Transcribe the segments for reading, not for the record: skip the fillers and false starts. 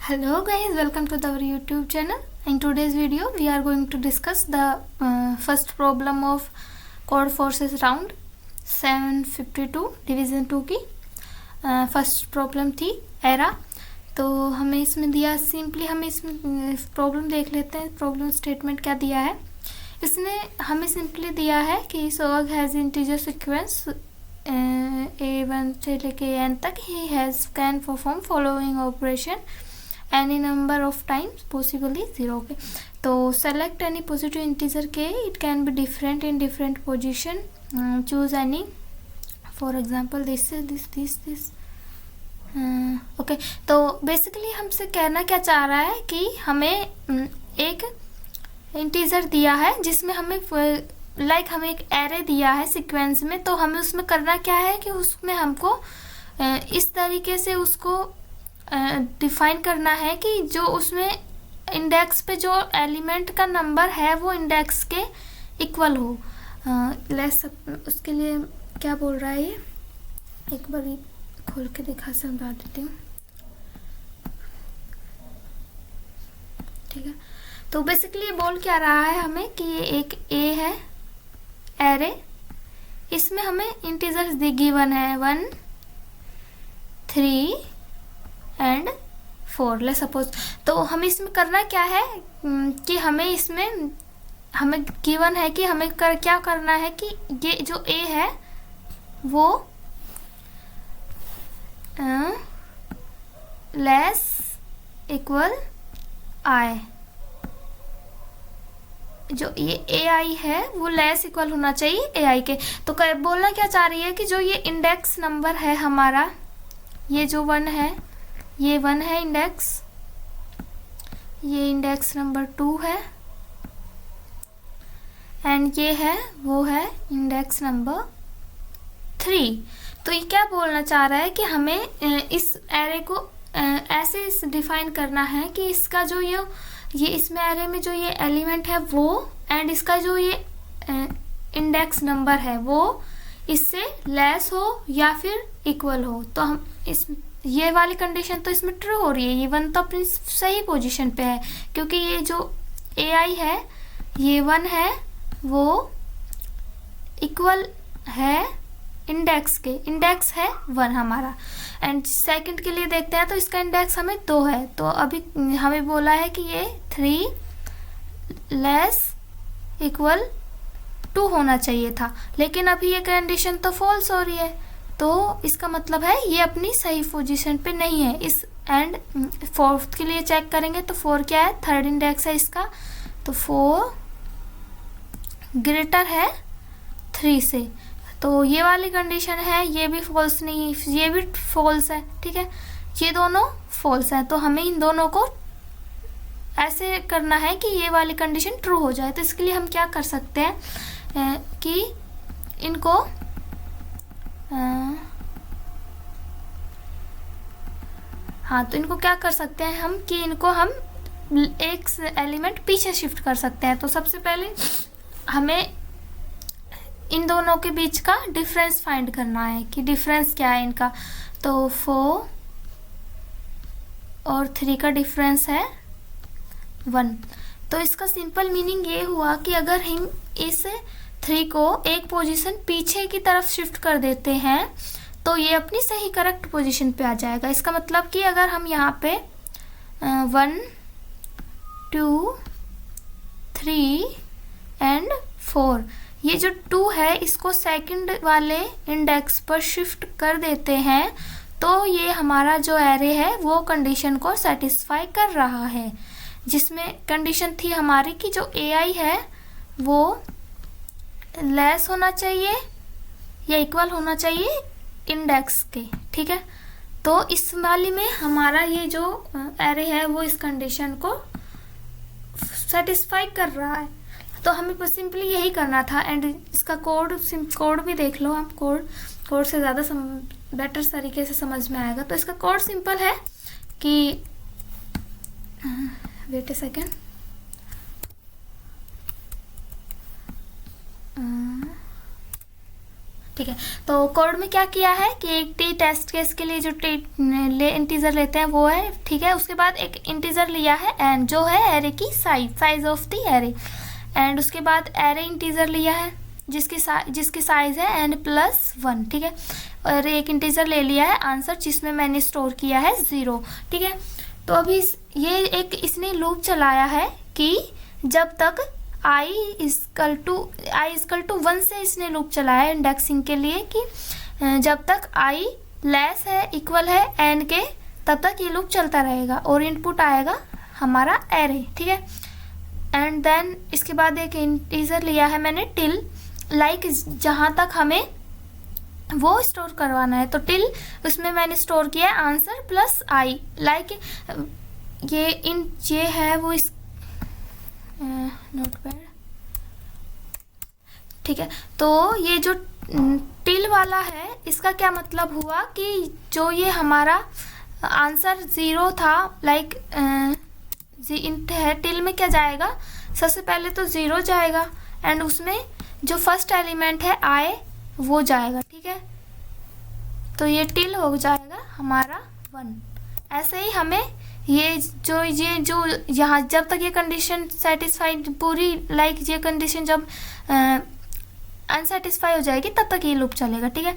Hello guys, welcome to our YouTube channel. In today's video we are going to discuss the first problem of chord forces round 752 division 2 की first problem थी era. तो हमें इसमें दिया simply, हम इसमें problem देख लेते हैं। प्रॉब्लम स्टेटमेंट क्या दिया है, इसने हमें सिंपली दिया है कि सोग हैज़ इंटीजर सीक्वेंस A1 से लेके n तक he has can perform following operation any number of times possibly 0 के। तो select any positive integer k, it can be different in different position, choose any, for example this okay. तो basically हमसे कहना क्या चाह रहा है कि हमें एक इंटीजर दिया है जिसमें हमें हमें एक एरे दिया है सीक्वेंस में। तो हमें उसमें करना क्या है कि उसमें हमको इस तरीके से उसको डिफाइन करना है कि जो उसमें इंडेक्स पे जो एलिमेंट का नंबर है वो इंडेक्स के इक्वल हो। उसके लिए क्या बोल रहा है ये, एक बार खोल के दिखा समझा देती हूँ, ठीक है। तो बेसिकली बोल क्या रहा है हमें कि ये एक ए है एरे, इसमें हमें इंटीजर्स गिवन है 1 3 एंड 4 ले सपोज। तो हमें इसमें करना क्या है कि हमें गिवन है कि हमें क्या करना है कि ये जो ए है वो लेस इक्वल आई, जो ये ए आई है वो लेस इक्वल होना चाहिए ए आई के। तो बोलना क्या चाह रही है कि जो ये इंडेक्स नंबर है हमारा, ये जो 1 है, ये 1 है इंडेक्स, ये इंडेक्स नंबर 2 है एंड ये है वो है इंडेक्स नंबर 3। तो ये क्या बोलना चाह रहा है कि हमें इस एरे को ऐसे डिफाइन करना है कि इसका जो ये इसमें एरे में जो ये एलिमेंट है वो एंड इसका जो ये इंडेक्स नंबर है वो इससे लेस हो या फिर इक्वल हो। तो हम ये वाली कंडीशन तो इसमें ट्रू हो रही है, ये 1 तो अपनी सही पोजीशन पे है क्योंकि ये जो ए आई है ये 1 है वो इक्वल है इंडेक्स के, इंडेक्स है 1 हमारा। एंड सेकंड के लिए देखते हैं तो इसका इंडेक्स हमें 2 है। तो अभी हमें बोला है कि ये 3 लेस इक्वल 2 होना चाहिए था, लेकिन अभी ये कंडीशन तो फॉल्स हो रही है। तो इसका मतलब है ये अपनी सही पोजीशन पे नहीं है। इस एंड फोर्थ के लिए चेक करेंगे तो 4 क्या है, थर्ड इंडेक्स है इसका, तो 4 ग्रेटर है 3 से। तो ये वाली कंडीशन है, ये भी फॉल्स नहीं, ये भी फॉल्स है, ठीक है, ये दोनों फॉल्स है। तो हमें इन दोनों को ऐसे करना है कि ये वाली कंडीशन ट्रू हो जाए। तो इसके लिए हम क्या कर सकते हैं कि इनको हाँ, तो इनको क्या कर सकते हैं हम कि इनको हम एक एलिमेंट पीछे शिफ्ट कर सकते हैं। तो सबसे पहले हमें इन दोनों के बीच का डिफरेंस फाइंड करना है कि डिफरेंस क्या है इनका। तो 4 और 3 का डिफरेंस है 1। तो इसका सिंपल मीनिंग ये हुआ कि अगर हम इस 3 को एक पोजीशन पीछे की तरफ शिफ्ट कर देते हैं तो ये अपनी सही करेक्ट पोजीशन पे आ जाएगा। इसका मतलब कि अगर हम यहाँ पे 1 2 3 एंड 4, ये जो 2 है इसको सेकंड वाले इंडेक्स पर शिफ्ट कर देते हैं तो ये हमारा जो एरे है वो कंडीशन को सेटिस्फाई कर रहा है, जिसमें कंडीशन थी हमारी कि जो ए आई है वो लेस होना चाहिए या इक्वल होना चाहिए इंडेक्स के, ठीक है। तो इस वाली में हमारा ये जो एरे है वो इस कंडीशन को सेटिस्फाई कर रहा है। तो हमें सिंपली यही करना था। एंड इसका कोड भी देख लो आप, कोड से ज़्यादा बेटर तरीके से समझ में आएगा। तो इसका कोड सिंपल है कि वेट अ सेकेंड, ठीक है। तो कोड में क्या किया है कि एक टी टेस्ट केस के लिए जो इंटीजर लेते हैं वो है, ठीक है। उसके बाद एक इंटीजर लिया है एंड जो है एरे की size of the array, and उसके बाद एरे इंटीजर लिया है जिसकी साइज है n+1, ठीक है। और एक इंटीजर ले लिया है आंसर जिसमें मैंने स्टोर किया है 0, ठीक है। तो अभी ये एक इसने लूप चलाया है कि जब तक i = 1 से इसने लूप चलाया है इंडेक्सिंग के लिए कि जब तक i लेस है इक्वल है n के तब तक ये लूप चलता रहेगा और इनपुट आएगा हमारा एरे, ठीक है। एंड देन इसके बाद एक इंटीजर लिया है मैंने टिल, लाइक जहाँ तक हमें वो स्टोर करवाना है, तो टिल उसमें मैंने स्टोर किया है आंसर प्लस i, लाइक ये है वो इस नोटपैड, ठीक है। तो ये जो टिल वाला है इसका क्या मतलब हुआ कि जो ये हमारा आंसर 0 था, लाइक इंट है, टिल में क्या जाएगा, सबसे पहले तो 0 जाएगा एंड उसमें जो फर्स्ट एलिमेंट है i वो जाएगा, ठीक है। तो ये टिल हो जाएगा हमारा 1। ऐसे ही हमें ये जो यहाँ जब तक ये कंडीशन सेटिस्फाइड पूरी, लाइक ये कंडीशन जब अनसेटिस्फाई हो जाएगी तब तक ये लूप चलेगा, ठीक है।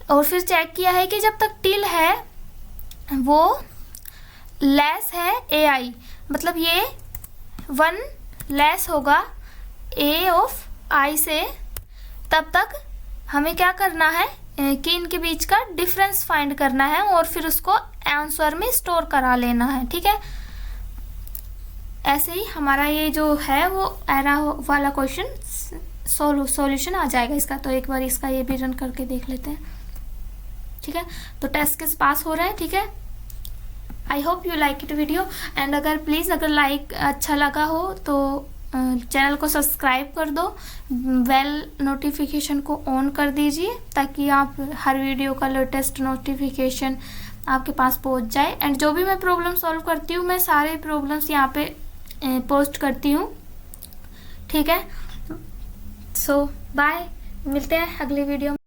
और फिर चेक किया है कि जब तक टिल है वो लेस है ai, मतलब ये 1 लेस होगा a ऑफ i से, तब तक हमें क्या करना है कि इनके बीच का डिफरेंस फाइंड करना है और फिर उसको आंसर में स्टोर करा लेना है, ठीक है। ऐसे ही हमारा ये जो है वो एरा वाला क्वेश्चन सॉल्यूशन आ जाएगा इसका। तो एक बार इसका ये भी रन करके देख लेते हैं, ठीक है। तो टेस्ट केस पास हो रहे हैं, ठीक है। I hope you like it video, and अगर लाइक अच्छा लगा हो तो चैनल को सब्सक्राइब कर दो, बेल नोटिफिकेशन को ऑन कर दीजिए ताकि आप हर वीडियो का लेटेस्ट नोटिफिकेशन आपके पास पहुंच जाए। एंड जो भी मैं प्रॉब्लम सॉल्व करती हूँ मैं सारे प्रॉब्लम्स यहाँ पे पोस्ट करती हूँ, ठीक है। सो बाय, मिलते हैं अगले वीडियो में।